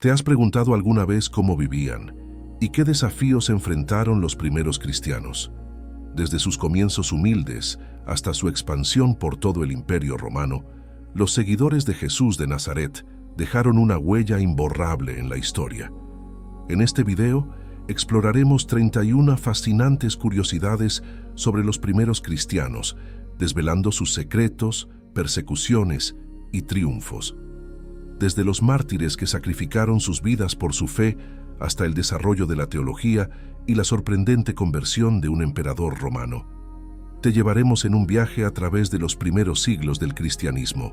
¿Te has preguntado alguna vez cómo vivían y qué desafíos enfrentaron los primeros cristianos? Desde sus comienzos humildes hasta su expansión por todo el Imperio Romano, los seguidores de Jesús de Nazaret dejaron una huella imborrable en la historia. En este video exploraremos 31 fascinantes curiosidades sobre los primeros cristianos, desvelando sus secretos, persecuciones y triunfos. Desde los mártires que sacrificaron sus vidas por su fe hasta el desarrollo de la teología y la sorprendente conversión de un emperador romano. Te llevaremos en un viaje a través de los primeros siglos del cristianismo.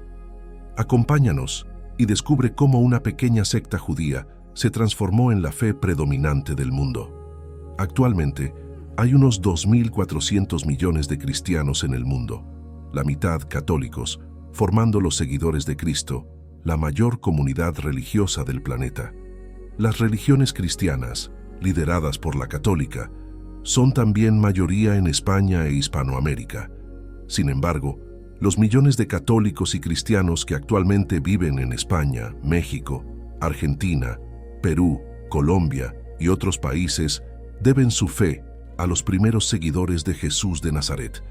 Acompáñanos y descubre cómo una pequeña secta judía se transformó en la fe predominante del mundo. Actualmente, hay unos 2.400 millones de cristianos en el mundo, la mitad católicos, formando los seguidores de Cristo, la mayor comunidad religiosa del planeta. Las religiones cristianas, lideradas por la católica, son también mayoría en España e Hispanoamérica. Sin embargo, los millones de católicos y cristianos que actualmente viven en España, México, Argentina, Perú, Colombia y otros países deben su fe a los primeros seguidores de Jesús de Nazaret.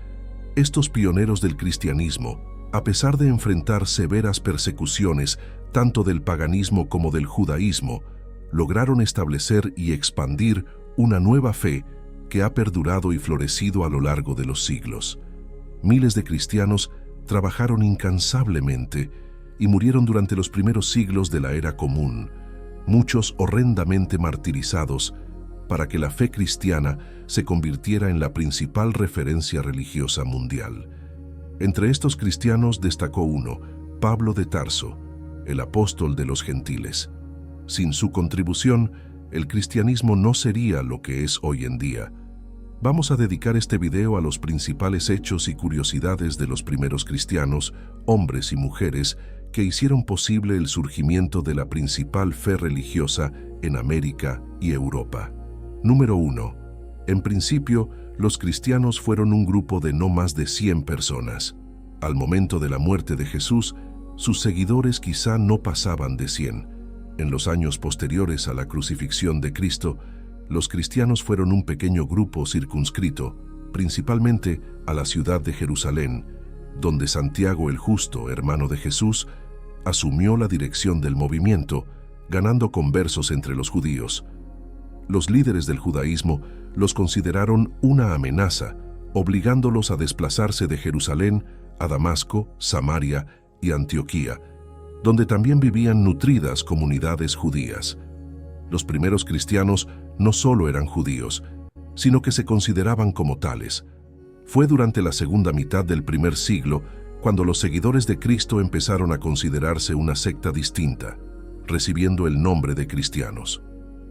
Estos pioneros del cristianismo, a pesar de enfrentar severas persecuciones tanto del paganismo como del judaísmo, lograron establecer y expandir una nueva fe que ha perdurado y florecido a lo largo de los siglos. Miles de cristianos trabajaron incansablemente y murieron durante los primeros siglos de la era común, muchos horrendamente martirizados, para que la fe cristiana se convirtiera en la principal referencia religiosa mundial. Entre estos cristianos destacó uno, Pablo de Tarso, el apóstol de los gentiles. Sin su contribución, el cristianismo no sería lo que es hoy en día. Vamos a dedicar este video a los principales hechos y curiosidades de los primeros cristianos, hombres y mujeres, que hicieron posible el surgimiento de la principal fe religiosa en América y Europa. Número 1. En principio, los cristianos fueron un grupo de no más de 100 personas. Al momento de la muerte de Jesús, sus seguidores quizá no pasaban de 100. En los años posteriores a la crucifixión de Cristo, los cristianos fueron un pequeño grupo circunscrito, principalmente a la ciudad de Jerusalén, donde Santiago el Justo, hermano de Jesús, asumió la dirección del movimiento, ganando conversos entre los judíos. Los líderes del judaísmo los consideraron una amenaza, obligándolos a desplazarse de Jerusalén a Damasco, Samaria y Antioquía, donde también vivían nutridas comunidades judías. Los primeros cristianos no solo eran judíos, sino que se consideraban como tales. Fue durante la segunda mitad del primer siglo cuando los seguidores de Cristo empezaron a considerarse una secta distinta, recibiendo el nombre de cristianos.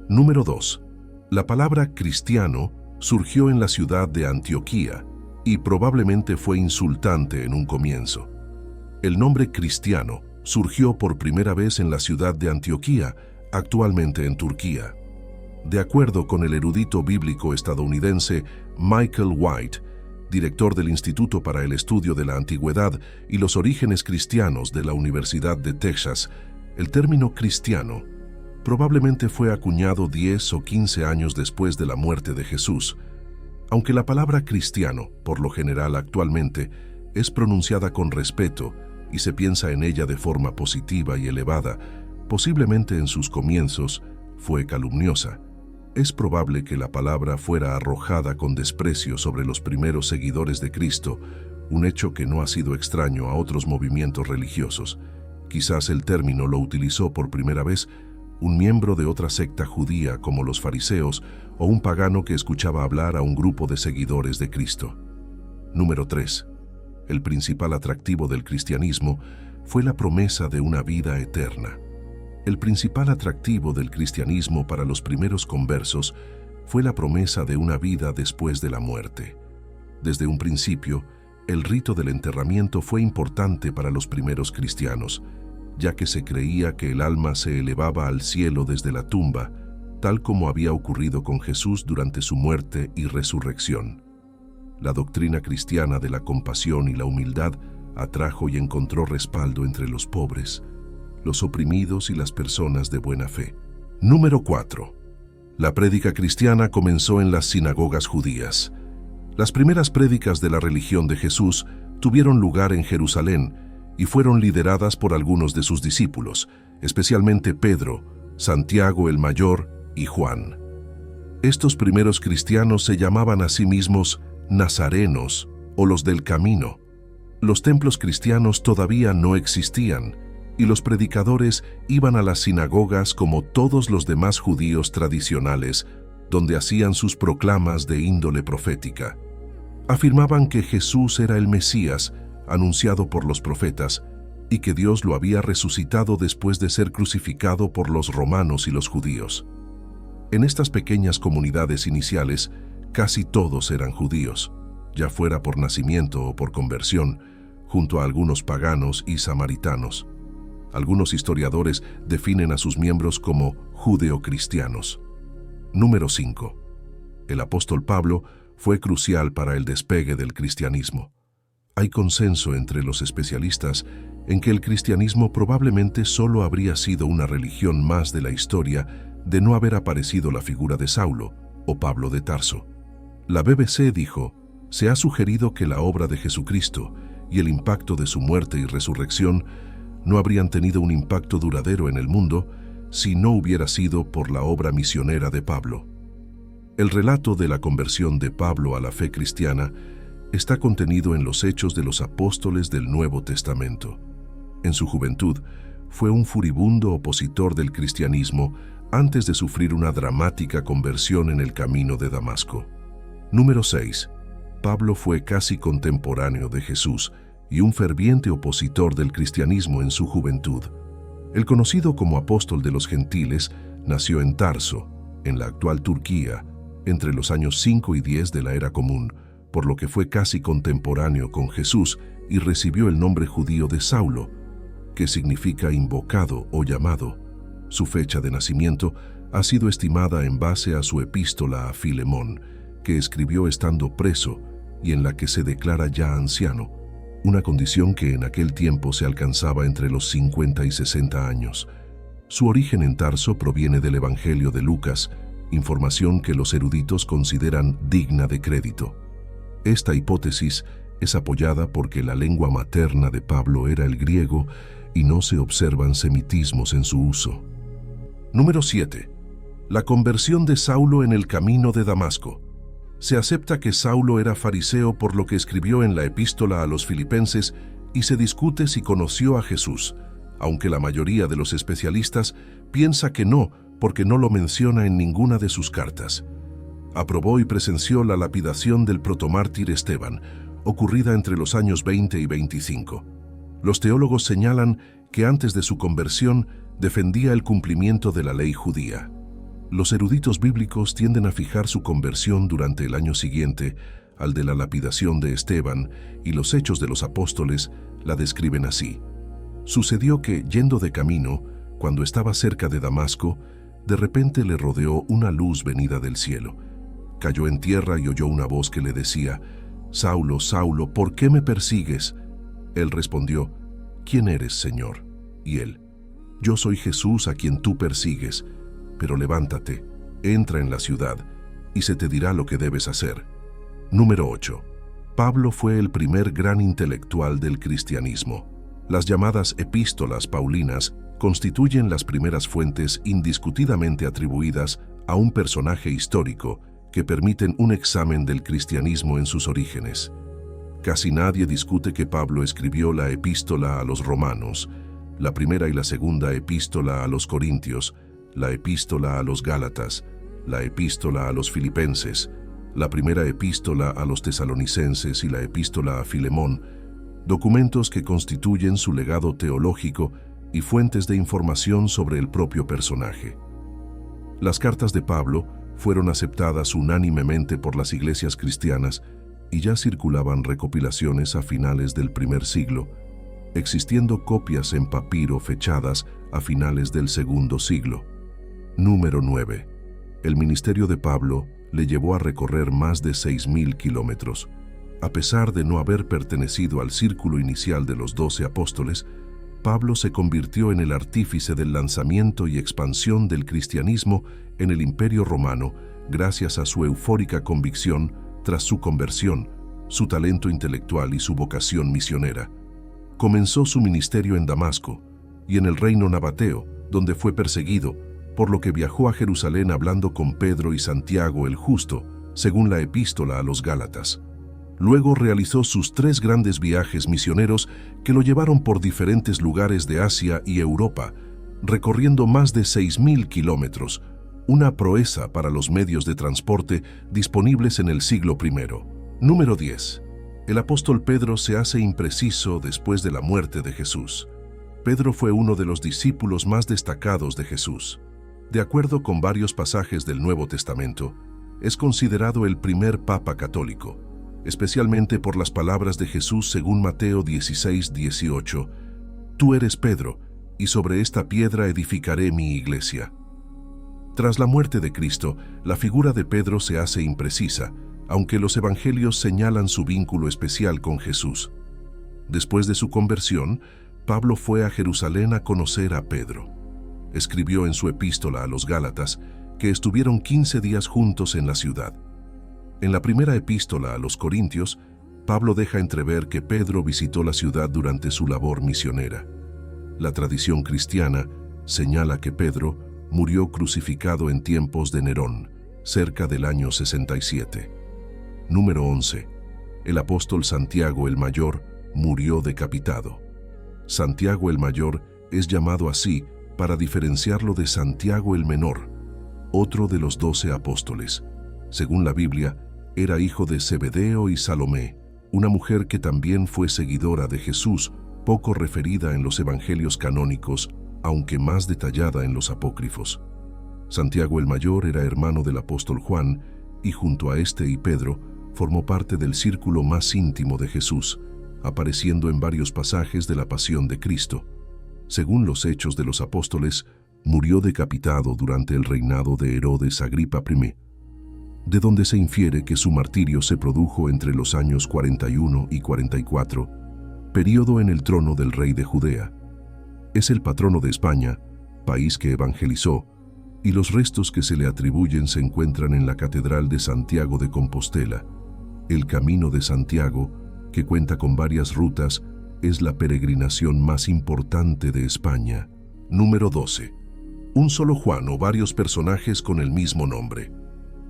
Número 2. La palabra cristiano surgió en la ciudad de Antioquía y probablemente fue insultante en un comienzo. El nombre cristiano surgió por primera vez en la ciudad de Antioquía, actualmente en Turquía. De acuerdo con el erudito bíblico estadounidense Michael White, director del Instituto para el Estudio de la Antigüedad y los Orígenes Cristianos de la Universidad de Texas, el término cristiano probablemente fue acuñado 10 o 15 años después de la muerte de Jesús. Aunque la palabra cristiano, por lo general actualmente, es pronunciada con respeto y se piensa en ella de forma positiva y elevada, posiblemente en sus comienzos fue calumniosa. Es probable que la palabra fuera arrojada con desprecio sobre los primeros seguidores de Cristo, un hecho que no ha sido extraño a otros movimientos religiosos. Quizás el término lo utilizó por primera vez un miembro de otra secta judía como los fariseos o un pagano que escuchaba hablar a un grupo de seguidores de Cristo. Número 3. El principal atractivo del cristianismo fue la promesa de una vida eterna. El principal atractivo del cristianismo para los primeros conversos fue la promesa de una vida después de la muerte. Desde un principio, el rito del enterramiento fue importante para los primeros cristianos, ya que se creía que el alma se elevaba al cielo desde la tumba, tal como había ocurrido con Jesús durante su muerte y resurrección. La doctrina cristiana de la compasión y la humildad atrajo y encontró respaldo entre los pobres, los oprimidos y las personas de buena fe. Número 4. La prédica cristiana comenzó en las sinagogas judías. Las primeras prédicas de la religión de Jesús tuvieron lugar en Jerusalén y fueron lideradas por algunos de sus discípulos, especialmente Pedro, Santiago el Mayor y Juan. Estos primeros cristianos se llamaban a sí mismos nazarenos o los del camino. Los templos cristianos todavía no existían y los predicadores iban a las sinagogas como todos los demás judíos tradicionales, donde hacían sus proclamas de índole profética. Afirmaban que Jesús era el Mesías, anunciado por los profetas, y que Dios lo había resucitado después de ser crucificado por los romanos y los judíos. En estas pequeñas comunidades iniciales, casi todos eran judíos, ya fuera por nacimiento o por conversión, junto a algunos paganos y samaritanos. Algunos historiadores definen a sus miembros como judeocristianos. Número 5. El apóstol Pablo fue crucial para el despegue del cristianismo. Hay consenso entre los especialistas en que el cristianismo probablemente solo habría sido una religión más de la historia de no haber aparecido la figura de Saulo o Pablo de Tarso. La BBC dijo: se ha sugerido que la obra de Jesucristo y el impacto de su muerte y resurrección no habrían tenido un impacto duradero en el mundo si no hubiera sido por la obra misionera de Pablo. El relato de la conversión de Pablo a la fe cristiana está contenido en los Hechos de los Apóstoles del Nuevo Testamento. En su juventud, fue un furibundo opositor del cristianismo antes de sufrir una dramática conversión en el camino de Damasco. Número 6. Pablo fue casi contemporáneo de Jesús y un ferviente opositor del cristianismo en su juventud. El conocido como apóstol de los gentiles nació en Tarso, en la actual Turquía, entre los años 5 y 10 de la Era Común, por lo que fue casi contemporáneo con Jesús y recibió el nombre judío de Saulo, que significa invocado o llamado. Su fecha de nacimiento ha sido estimada en base a su epístola a Filemón, que escribió estando preso y en la que se declara ya anciano, una condición que en aquel tiempo se alcanzaba entre los 50 y 60 años. Su origen en Tarso proviene del Evangelio de Lucas, información que los eruditos consideran digna de crédito. Esta hipótesis es apoyada porque la lengua materna de Pablo era el griego y no se observan semitismos en su uso. Número 7. La conversión de Saulo en el camino de Damasco. Se acepta que Saulo era fariseo por lo que escribió en la epístola a los Filipenses y se discute si conoció a Jesús, aunque la mayoría de los especialistas piensa que no, porque no lo menciona en ninguna de sus cartas. Aprobó y presenció la lapidación del protomártir Esteban, ocurrida entre los años 20 y 25. Los teólogos señalan que antes de su conversión defendía el cumplimiento de la ley judía. Los eruditos bíblicos tienden a fijar su conversión durante el año siguiente al de la lapidación de Esteban, y los Hechos de los Apóstoles la describen así. Sucedió que, yendo de camino, cuando estaba cerca de Damasco, de repente le rodeó una luz venida del cielo. Cayó en tierra y oyó una voz que le decía: «Saulo, Saulo, ¿por qué me persigues?» Él respondió: «¿Quién eres, Señor?» Y él: «Yo soy Jesús a quien tú persigues. Pero levántate, entra en la ciudad, y se te dirá lo que debes hacer». Número 8. Pablo fue el primer gran intelectual del cristianismo. Las llamadas epístolas paulinas constituyen las primeras fuentes indiscutidamente atribuidas a un personaje histórico que permiten un examen del cristianismo en sus orígenes. Casi nadie discute que Pablo escribió la epístola a los romanos, la primera y la segunda epístola a los corintios, la epístola a los gálatas, la epístola a los filipenses, la primera epístola a los tesalonicenses y la epístola a Filemón, documentos que constituyen su legado teológico y fuentes de información sobre el propio personaje. Las cartas de Pablo fueron aceptadas unánimemente por las iglesias cristianas y ya circulaban recopilaciones a finales del primer siglo, existiendo copias en papiro fechadas a finales del segundo siglo. Número 9. El ministerio de Pablo le llevó a recorrer más de 6.000 kilómetros. A pesar de no haber pertenecido al círculo inicial de los 12 apóstoles, Pablo se convirtió en el artífice del lanzamiento y expansión del cristianismo en el Imperio Romano gracias a su eufórica convicción tras su conversión, su talento intelectual y su vocación misionera. Comenzó su ministerio en Damasco y en el reino nabateo, donde fue perseguido, por lo que viajó a Jerusalén hablando con Pedro y Santiago el Justo, según la epístola a los Gálatas. Luego realizó sus 3 grandes viajes misioneros que lo llevaron por diferentes lugares de Asia y Europa, recorriendo más de 6.000 kilómetros, una proeza para los medios de transporte disponibles en el siglo I. Número 10. El apóstol Pedro se hace impreciso después de la muerte de Jesús. Pedro fue uno de los discípulos más destacados de Jesús. De acuerdo con varios pasajes del Nuevo Testamento, es considerado el primer papa católico, especialmente por las palabras de Jesús según Mateo 16:18. Tú eres Pedro, y sobre esta piedra edificaré mi iglesia. Tras la muerte de Cristo, la figura de Pedro se hace imprecisa, aunque los evangelios señalan su vínculo especial con Jesús. Después de su conversión, Pablo fue a Jerusalén a conocer a Pedro. Escribió en su epístola a los Gálatas que estuvieron 15 días juntos en la ciudad. En la primera epístola a los Corintios, Pablo deja entrever que Pedro visitó la ciudad durante su labor misionera. La tradición cristiana señala que Pedro murió crucificado en tiempos de Nerón, cerca del año 67. Número 11. El apóstol Santiago el Mayor murió decapitado. Santiago el Mayor es llamado así para diferenciarlo de Santiago el Menor, otro de los 12 apóstoles. Según la Biblia, era hijo de Zebedeo y Salomé, una mujer que también fue seguidora de Jesús, poco referida en los evangelios canónicos, aunque más detallada en los apócrifos. Santiago el Mayor era hermano del apóstol Juan y junto a este y Pedro formó parte del círculo más íntimo de Jesús, apareciendo en varios pasajes de la pasión de Cristo. Según los Hechos de los Apóstoles, murió decapitado durante el reinado de Herodes Agripa I, de donde se infiere que su martirio se produjo entre los años 41 y 44, período en el trono del rey de Judea. Es el patrono de España, país que evangelizó, y los restos que se le atribuyen se encuentran en la Catedral de Santiago de Compostela. El Camino de Santiago, que cuenta con varias rutas, es la peregrinación más importante de España. Número 12. Un solo Juan o varios personajes con el mismo nombre.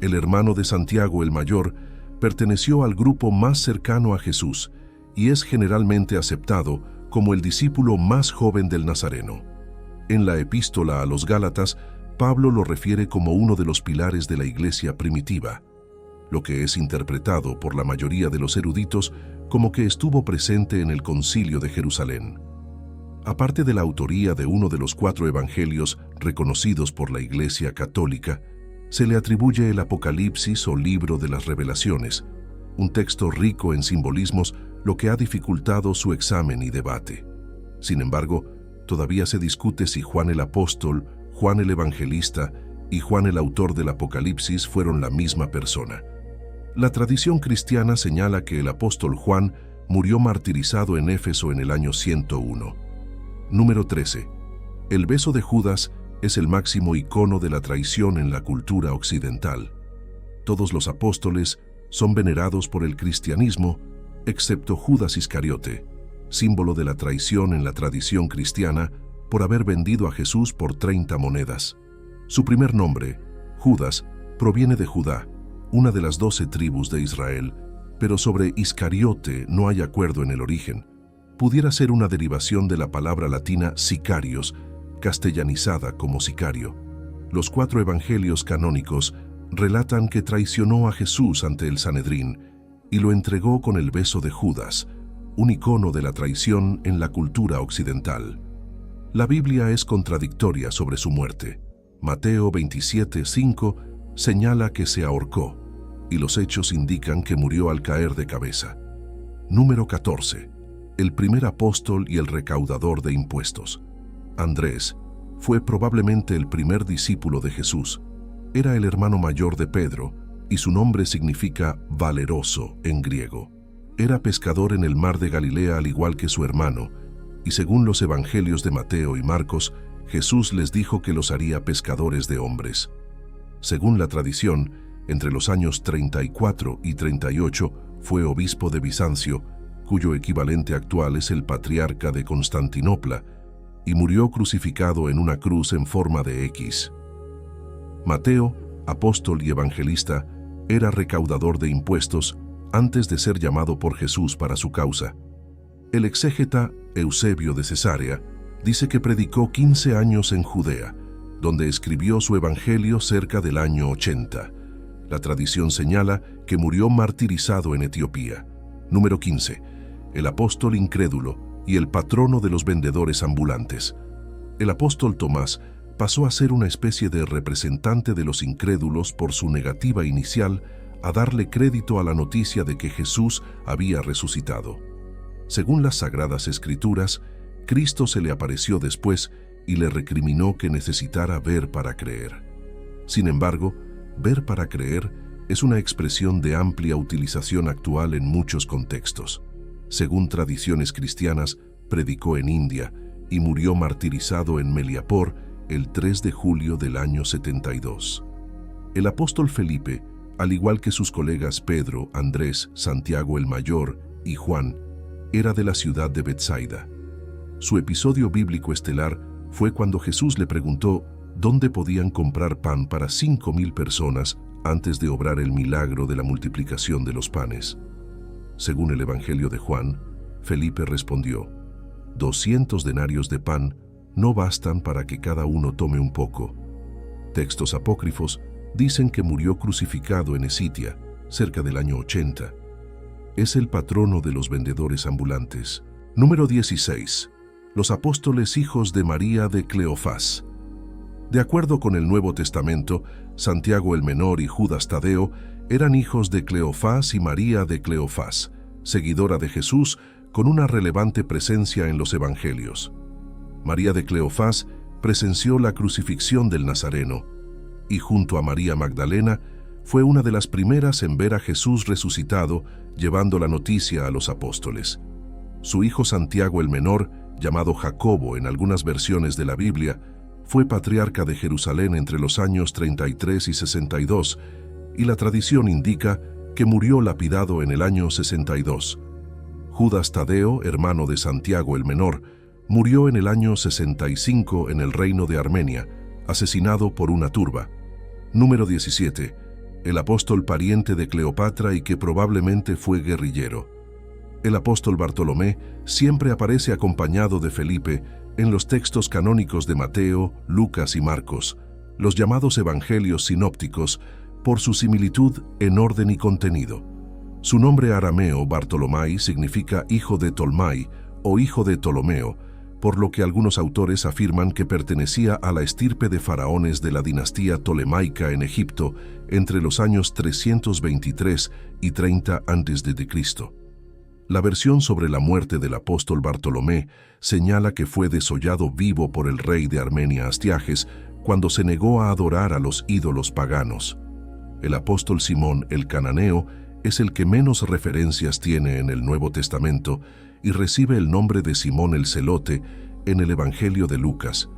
El hermano de Santiago el Mayor perteneció al grupo más cercano a Jesús y es generalmente aceptado como el discípulo más joven del Nazareno. En la epístola a los Gálatas, Pablo lo refiere como uno de los pilares de la iglesia primitiva, lo que es interpretado por la mayoría de los eruditos como que estuvo presente en el Concilio de Jerusalén. Aparte de la autoría de uno de los 4 evangelios reconocidos por la Iglesia Católica, se le atribuye el Apocalipsis o Libro de las Revelaciones, un texto rico en simbolismos, lo que ha dificultado su examen y debate. Sin embargo, todavía se discute si Juan el Apóstol, Juan el Evangelista y Juan el autor del Apocalipsis fueron la misma persona. La tradición cristiana señala que el apóstol Juan murió martirizado en Éfeso en el año 101. Número 13. El beso de Judas es el máximo icono de la traición en la cultura occidental. Todos los apóstoles son venerados por el cristianismo, excepto Judas Iscariote, símbolo de la traición en la tradición cristiana por haber vendido a Jesús por 30 monedas. Su primer nombre, Judas, proviene de Judá, una de las 12 tribus de Israel, pero sobre Iscariote no hay acuerdo en el origen. Pudiera ser una derivación de la palabra latina sicarios, castellanizada como sicario. Los 4 evangelios canónicos relatan que traicionó a Jesús ante el Sanedrín y lo entregó con el beso de Judas, un icono de la traición en la cultura occidental. La Biblia es contradictoria sobre su muerte. Mateo 27:5 señala que se ahorcó, y los hechos indican que murió al caer de cabeza. Número 14. El primer apóstol y el recaudador de impuestos. Andrés fue probablemente el primer discípulo de Jesús. Era el hermano mayor de Pedro, y su nombre significa valeroso en griego. Era pescador en el mar de Galilea al igual que su hermano, y según los evangelios de Mateo y Marcos, Jesús les dijo que los haría pescadores de hombres. Según la tradición, entre los años 34 y 38 fue obispo de Bizancio, cuyo equivalente actual es el patriarca de Constantinopla, y murió crucificado en una cruz en forma de X. Mateo, apóstol y evangelista, era recaudador de impuestos antes de ser llamado por Jesús para su causa. El exégeta Eusebio de Cesarea dice que predicó 15 años en Judea, donde escribió su evangelio cerca del año 80. La tradición señala que murió martirizado en Etiopía. Número 15. El apóstol incrédulo y el patrono de los vendedores ambulantes. El apóstol Tomás pasó a ser una especie de representante de los incrédulos por su negativa inicial a darle crédito a la noticia de que Jesús había resucitado. Según las Sagradas Escrituras, Cristo se le apareció después y le recriminó que necesitara ver para creer. Sin embargo, ver para creer es una expresión de amplia utilización actual en muchos contextos. Según tradiciones cristianas, predicó en India y murió martirizado en Meliapor el 3 de julio del año 72. El apóstol Felipe, al igual que sus colegas Pedro, Andrés, Santiago el Mayor y Juan, era de la ciudad de Betsaida. Su episodio bíblico estelar fue cuando Jesús le preguntó dónde podían comprar pan para 5,000 personas antes de obrar el milagro de la multiplicación de los panes. Según el Evangelio de Juan, Felipe respondió: 200 denarios de pan no bastan para que cada uno tome un poco. Textos apócrifos dicen que murió crucificado en Esitia, cerca del año 80. Es el patrono de los vendedores ambulantes. Número 16. Los apóstoles hijos de María de Cleofás. De acuerdo con el Nuevo Testamento, Santiago el Menor y Judas Tadeo eran hijos de Cleofás y María de Cleofás, seguidora de Jesús con una relevante presencia en los evangelios. María de Cleofás presenció la crucifixión del Nazareno y junto a María Magdalena fue una de las primeras en ver a Jesús resucitado, llevando la noticia a los apóstoles. Su hijo Santiago el Menor, llamado Jacobo en algunas versiones de la Biblia, fue patriarca de Jerusalén entre los años 33 y 62, y la tradición indica que murió lapidado en el año 62. Judas Tadeo, hermano de Santiago el Menor, murió en el año 65 en el reino de Armenia, asesinado por una turba. Número 17. El apóstol pariente de Cleopatra y que probablemente fue guerrillero. El apóstol Bartolomé siempre aparece acompañado de Felipe en los textos canónicos de Mateo, Lucas y Marcos, los llamados evangelios sinópticos, por su similitud en orden y contenido. Su nombre arameo, Bartolomai, significa hijo de Tolmai o hijo de Ptolomeo, por lo que algunos autores afirman que pertenecía a la estirpe de faraones de la dinastía tolemaica en Egipto entre los años 323 y 30 a.C. La versión sobre la muerte del apóstol Bartolomé señala que fue desollado vivo por el rey de Armenia Astiages cuando se negó a adorar a los ídolos paganos. El apóstol Simón el Cananeo es el que menos referencias tiene en el Nuevo Testamento y recibe el nombre de Simón el Celote en el Evangelio de Lucas.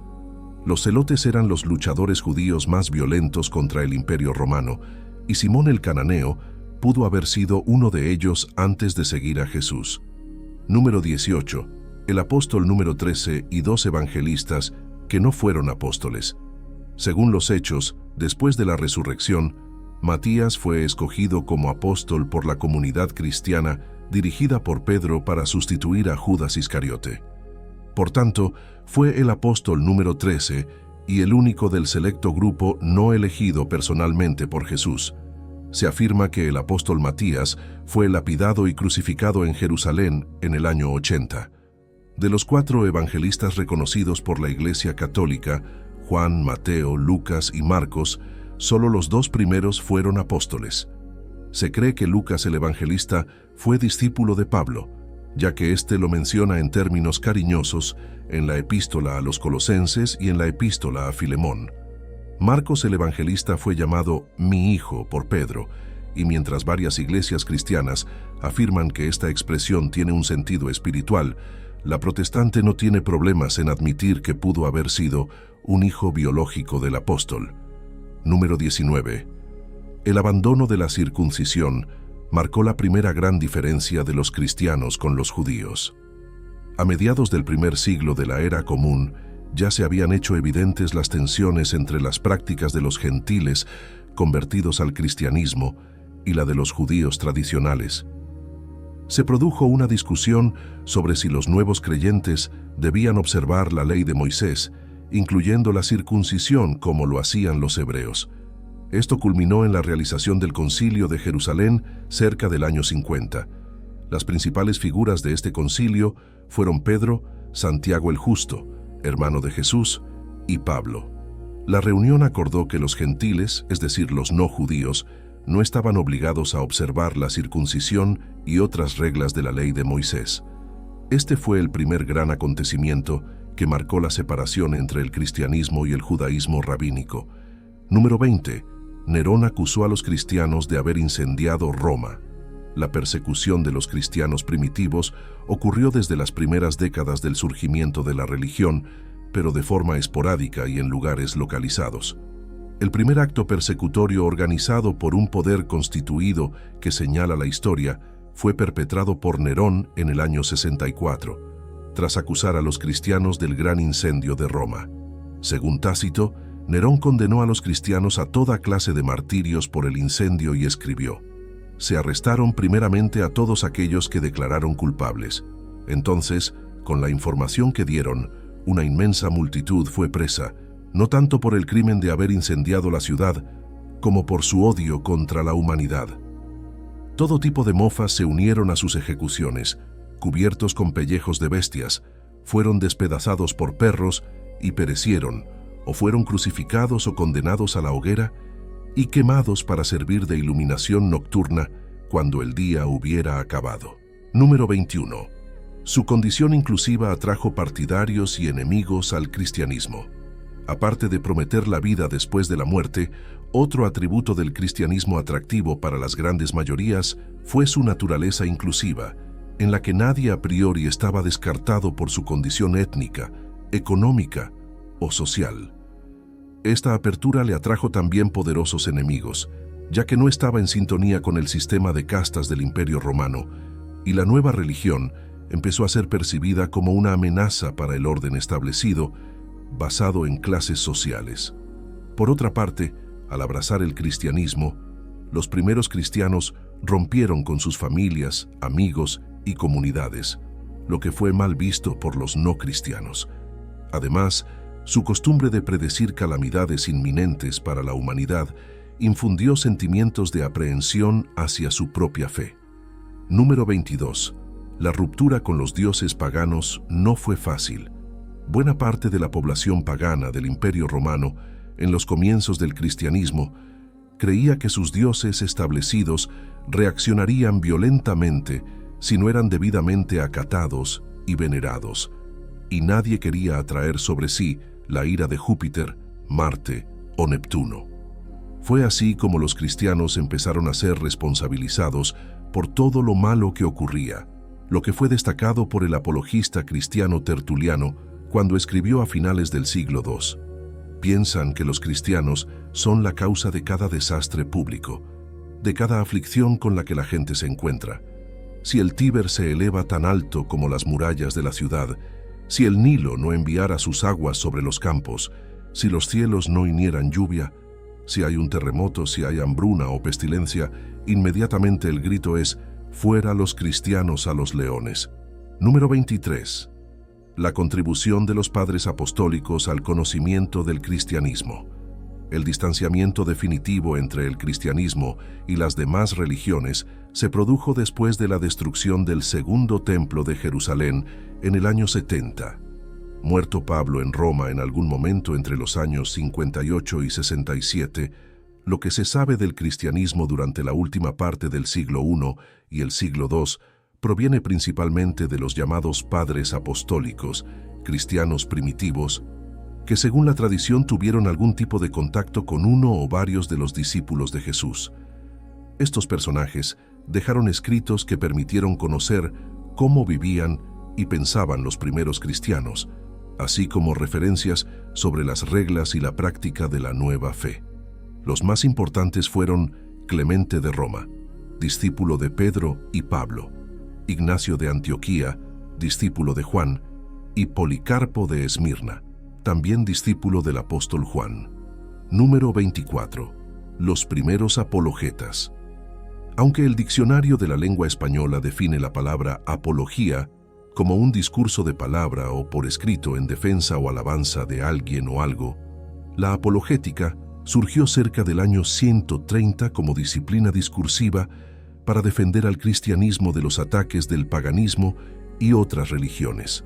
Los celotes eran los luchadores judíos más violentos contra el Imperio Romano, y Simón el Cananeo pudo haber sido uno de ellos antes de seguir a Jesús. Número 18. El apóstol número 13 y 2 evangelistas que no fueron apóstoles. Según los Hechos, después de la resurrección, Matías fue escogido como apóstol por la comunidad cristiana dirigida por Pedro para sustituir a Judas Iscariote. Por tanto, fue el apóstol número 13 y el único del selecto grupo no elegido personalmente por Jesús. Se afirma que el apóstol Matías fue lapidado y crucificado en Jerusalén en el año 80. De los 4 evangelistas reconocidos por la Iglesia Católica, Juan, Mateo, Lucas y Marcos, solo los 2 primeros fueron apóstoles. Se cree que Lucas el evangelista fue discípulo de Pablo, ya que éste lo menciona en términos cariñosos en la epístola a los Colosenses y en la epístola a Filemón. Marcos el evangelista fue llamado mi hijo por Pedro, y mientras varias iglesias cristianas afirman que esta expresión tiene un sentido espiritual, la protestante no tiene problemas en admitir que pudo haber sido un hijo biológico del apóstol. Número 19. El abandono de la circuncisión marcó la primera gran diferencia de los cristianos con los judíos. A mediados del primer siglo de la era común, ya se habían hecho evidentes las tensiones entre las prácticas de los gentiles convertidos al cristianismo y la de los judíos tradicionales. Se produjo una discusión sobre si los nuevos creyentes debían observar la ley de Moisés, incluyendo la circuncisión como lo hacían los hebreos. Esto culminó en la realización del Concilio de Jerusalén cerca del año 50. Las principales figuras de este concilio fueron Pedro, Santiago el Justo, hermano de Jesús, y Pablo. La reunión acordó que los gentiles, es decir, los no judíos, no estaban obligados a observar la circuncisión y otras reglas de la ley de Moisés. Este fue el primer gran acontecimiento que marcó la separación entre el cristianismo y el judaísmo rabínico. Número 20. Nerón acusó a los cristianos de haber incendiado Roma. La persecución de los cristianos primitivos ocurrió desde las primeras décadas del surgimiento de la religión, pero de forma esporádica y en lugares localizados. El primer acto persecutorio organizado por un poder constituido que señala la historia fue perpetrado por Nerón en el año 64, tras acusar a los cristianos del gran incendio de Roma. Según Tácito, Nerón condenó a los cristianos a toda clase de martirios por el incendio y escribió: se arrestaron primeramente a todos aquellos que declararon culpables. Entonces, con la información que dieron, una inmensa multitud fue presa, no tanto por el crimen de haber incendiado la ciudad, como por su odio contra la humanidad. Todo tipo de mofas se unieron a sus ejecuciones, cubiertos con pellejos de bestias, fueron despedazados por perros y perecieron, o fueron crucificados o condenados a la hoguera y quemados para servir de iluminación nocturna cuando el día hubiera acabado. Número 21. Su condición inclusiva atrajo partidarios y enemigos al cristianismo. Aparte de prometer la vida después de la muerte, otro atributo del cristianismo atractivo para las grandes mayorías fue su naturaleza inclusiva, en la que nadie a priori estaba descartado por su condición étnica, económica o social. Esta apertura le atrajo también poderosos enemigos, ya que no estaba en sintonía con el sistema de castas del Imperio Romano, y la nueva religión empezó a ser percibida como una amenaza para el orden establecido, basado en clases sociales. Por otra parte, al abrazar el cristianismo, los primeros cristianos rompieron con sus familias, amigos y comunidades, lo que fue mal visto por los no cristianos. Además, su costumbre de predecir calamidades inminentes para la humanidad infundió sentimientos de aprehensión hacia su propia fe. Número 22. La ruptura con los dioses paganos no fue fácil. Buena parte de la población pagana del Imperio Romano, en los comienzos del cristianismo, creía que sus dioses establecidos reaccionarían violentamente si no eran debidamente acatados y venerados, y nadie quería atraer sobre sí la ira de Júpiter, Marte o Neptuno. Fue así como los cristianos empezaron a ser responsabilizados por todo lo malo que ocurría, lo que fue destacado por el apologista cristiano Tertuliano cuando escribió a finales del siglo II. Piensan que los cristianos son la causa de cada desastre público, de cada aflicción con la que la gente se encuentra. Si el Tíber se eleva tan alto como las murallas de la ciudad, si el Nilo no enviara sus aguas sobre los campos, si los cielos no vinieran lluvia, si hay un terremoto, si hay hambruna o pestilencia, inmediatamente el grito es: fuera los cristianos a los leones. Número 23. La contribución de los padres apostólicos al conocimiento del cristianismo. El distanciamiento definitivo entre el cristianismo y las demás religiones se produjo después de la destrucción del segundo templo de Jerusalén en el año 70. Muerto Pablo en Roma en algún momento entre los años 58 y 67, lo que se sabe del cristianismo durante la última parte del siglo I y el siglo II proviene principalmente de los llamados padres apostólicos, cristianos primitivos, que según la tradición tuvieron algún tipo de contacto con uno o varios de los discípulos de Jesús. Estos personajes dejaron escritos que permitieron conocer cómo vivían y pensaban los primeros cristianos, así como referencias sobre las reglas y la práctica de la nueva fe. Los más importantes fueron Clemente de Roma, discípulo de Pedro y Pablo, Ignacio de Antioquía, discípulo de Juan, y Policarpo de Esmirna, también discípulo del apóstol Juan. Número 24. Los primeros apologetas. Aunque el diccionario de la lengua española define la palabra apología como un discurso de palabra o por escrito en defensa o alabanza de alguien o algo, la apologética surgió cerca del año 130 como disciplina discursiva para defender al cristianismo de los ataques del paganismo y otras religiones.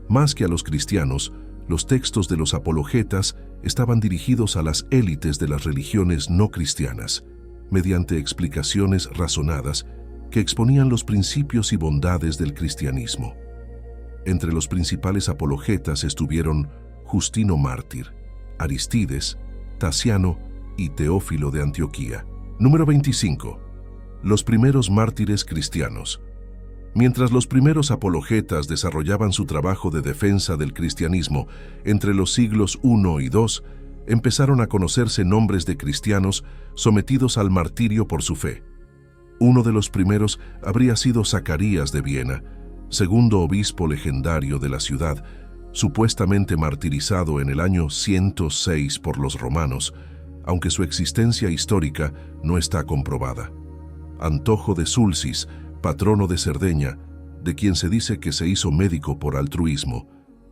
Más que a los cristianos, los textos de los apologetas estaban dirigidos a las élites de las religiones no cristianas, mediante explicaciones razonadas que exponían los principios y bondades del cristianismo. Entre los principales apologetas estuvieron Justino Mártir, Aristides, Tasiano y Teófilo de Antioquía. Número 25. Los primeros mártires cristianos. Mientras los primeros apologetas desarrollaban su trabajo de defensa del cristianismo entre los siglos I y II, empezaron a conocerse nombres de cristianos sometidos al martirio por su fe. Uno de los primeros habría sido Zacarías de Viena, segundo obispo legendario de la ciudad, supuestamente martirizado en el año 106 por los romanos, aunque su existencia histórica no está comprobada. Antojo de Sulcis, patrono de Cerdeña, de quien se dice que se hizo médico por altruismo,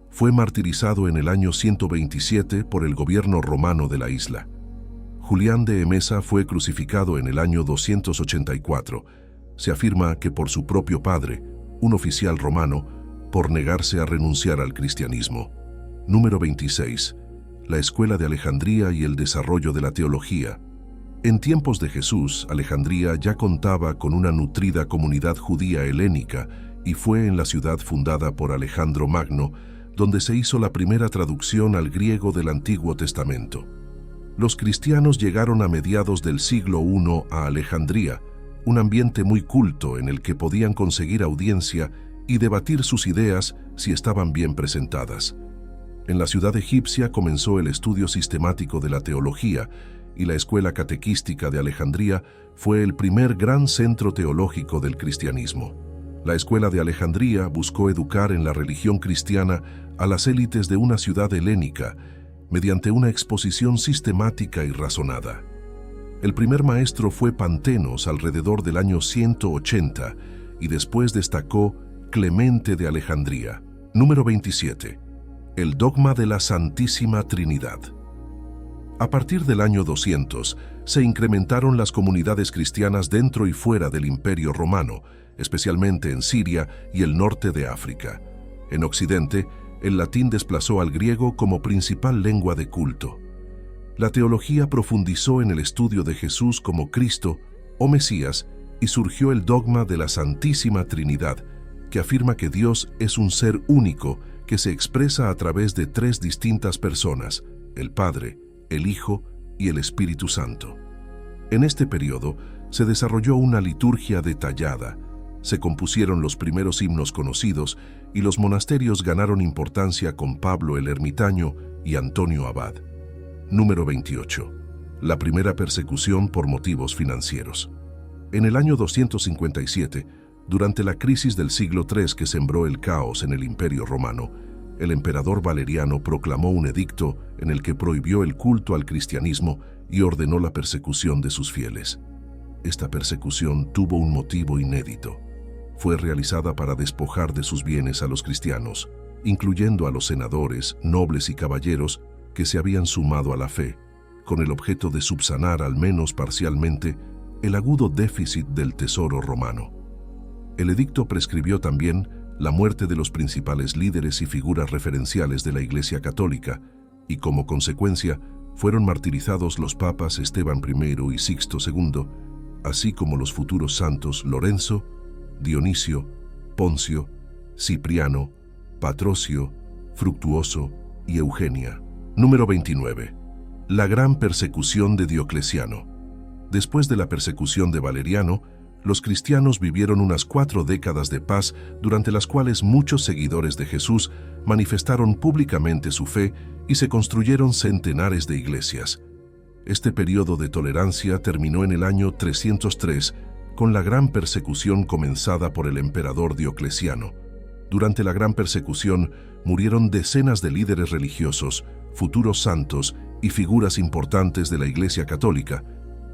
fue martirizado en el año 127 por el gobierno romano de la isla. Julián de Emesa fue crucificado en el año 284. Se afirma que por su propio padre, un oficial romano, por negarse a renunciar al cristianismo. Número 26. La Escuela de Alejandría y el desarrollo de la teología. En tiempos de Jesús, Alejandría ya contaba con una nutrida comunidad judía helénica y fue en la ciudad fundada por Alejandro Magno donde se hizo la primera traducción al griego del Antiguo Testamento. Los cristianos llegaron a mediados del siglo I a Alejandría, un ambiente muy culto en el que podían conseguir audiencia y debatir sus ideas si estaban bien presentadas. En la ciudad egipcia comenzó el estudio sistemático de la teología y la escuela catequística de Alejandría fue el primer gran centro teológico del cristianismo. La escuela de Alejandría buscó educar en la religión cristiana a las élites de una ciudad helénica mediante una exposición sistemática y razonada. El primer maestro fue Pantenos alrededor del año 180 y después destacó Clemente de Alejandría. Número 27. El dogma de la Santísima Trinidad. A partir del año 200, se incrementaron las comunidades cristianas dentro y fuera del Imperio Romano, especialmente en Siria y el norte de África. En Occidente, el latín desplazó al griego como principal lengua de culto. La teología profundizó en el estudio de Jesús como Cristo o Mesías y surgió el dogma de la Santísima Trinidad, que afirma que Dios es un ser único que se expresa a través de tres distintas personas, el Padre, el Hijo y el Espíritu Santo. En este periodo se desarrolló una liturgia detallada, se compusieron los primeros himnos conocidos y los monasterios ganaron importancia con Pablo el Ermitaño y Antonio Abad. Número 28. La primera persecución por motivos financieros. En el año 257, durante la crisis del siglo III que sembró el caos en el Imperio Romano, el emperador Valeriano proclamó un edicto en el que prohibió el culto al cristianismo y ordenó la persecución de sus fieles. Esta persecución tuvo un motivo inédito. Fue realizada para despojar de sus bienes a los cristianos, incluyendo a los senadores, nobles y caballeros que se habían sumado a la fe, con el objeto de subsanar al menos parcialmente el agudo déficit del tesoro romano. El edicto prescribió también la muerte de los principales líderes y figuras referenciales de la Iglesia Católica, y como consecuencia fueron martirizados los papas Esteban I y Sixto II, así como los futuros santos Lorenzo, Dionisio, Poncio, Cipriano, Patrocio, Fructuoso y Eugenia. Número 29. La gran persecución de Diocleciano. Después de la persecución de Valeriano, los cristianos vivieron unas 4 décadas de paz durante las cuales muchos seguidores de Jesús manifestaron públicamente su fe y se construyeron centenares de iglesias. Este periodo de tolerancia terminó en el año 303 con la gran persecución comenzada por el emperador Diocleciano. Durante la gran persecución murieron decenas de líderes religiosos, futuros santos y figuras importantes de la Iglesia Católica,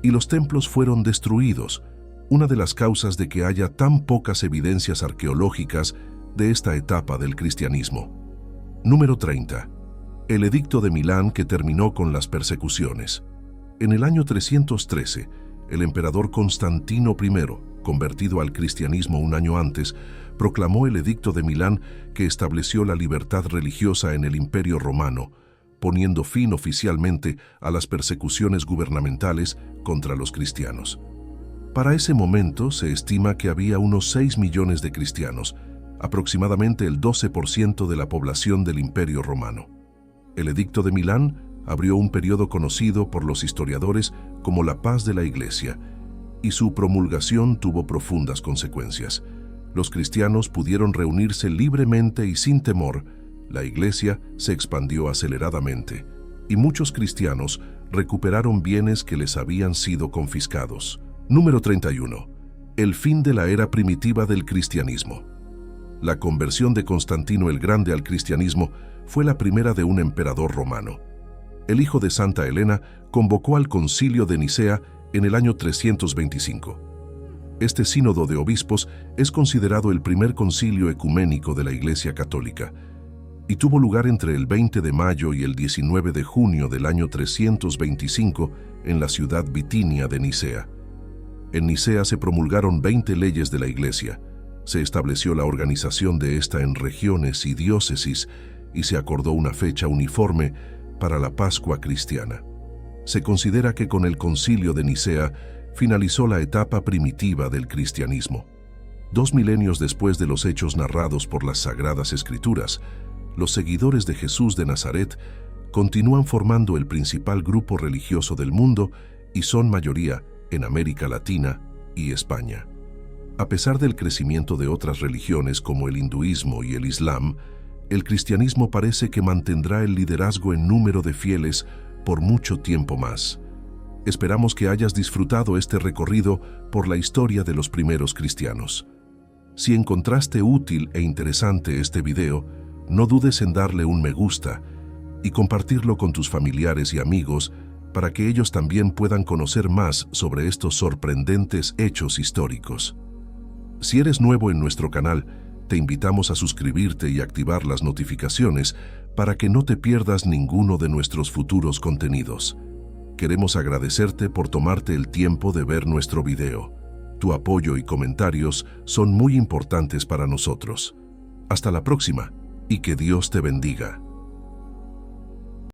y los templos fueron destruidos, una de las causas de que haya tan pocas evidencias arqueológicas de esta etapa del cristianismo. Número 30. El Edicto de Milán, que terminó con las persecuciones. En el año 313, el emperador Constantino I, convertido al cristianismo un año antes, proclamó el Edicto de Milán, que estableció la libertad religiosa en el Imperio Romano, poniendo fin oficialmente a las persecuciones gubernamentales contra los cristianos. Para ese momento se estima que había unos 6 millones de cristianos, aproximadamente el 12% de la población del Imperio Romano. El Edicto de Milán abrió un periodo conocido por los historiadores como la paz de la Iglesia, y su promulgación tuvo profundas consecuencias. Los cristianos pudieron reunirse libremente y sin temor, la Iglesia se expandió aceleradamente, y muchos cristianos recuperaron bienes que les habían sido confiscados. Número 31. El fin de la era primitiva del cristianismo. La conversión de Constantino el Grande al cristianismo fue la primera de un emperador romano. El hijo de Santa Helena convocó al Concilio de Nicea en el año 325. Este sínodo de obispos es considerado el primer concilio ecuménico de la Iglesia Católica y tuvo lugar entre el 20 de mayo y el 19 de junio del año 325 en la ciudad bitinia de Nicea. En Nicea se promulgaron 20 leyes de la Iglesia, se estableció la organización de esta en regiones y diócesis y se acordó una fecha uniforme para la Pascua cristiana. Se considera que con el Concilio de Nicea finalizó la etapa primitiva del cristianismo. 2 milenios después de los hechos narrados por las Sagradas Escrituras, los seguidores de Jesús de Nazaret continúan formando el principal grupo religioso del mundo y son mayoría en América Latina y España. A pesar del crecimiento de otras religiones como el hinduismo y el islam, el cristianismo parece que mantendrá el liderazgo en número de fieles por mucho tiempo más. Esperamos que hayas disfrutado este recorrido por la historia de los primeros cristianos. Si encontraste útil e interesante este video, no dudes en darle un me gusta y compartirlo con tus familiares y amigos para que ellos también puedan conocer más sobre estos sorprendentes hechos históricos. Si eres nuevo en nuestro canal, te invitamos a suscribirte y activar las notificaciones para que no te pierdas ninguno de nuestros futuros contenidos. Queremos agradecerte por tomarte el tiempo de ver nuestro video. Tu apoyo y comentarios son muy importantes para nosotros. Hasta la próxima y que Dios te bendiga.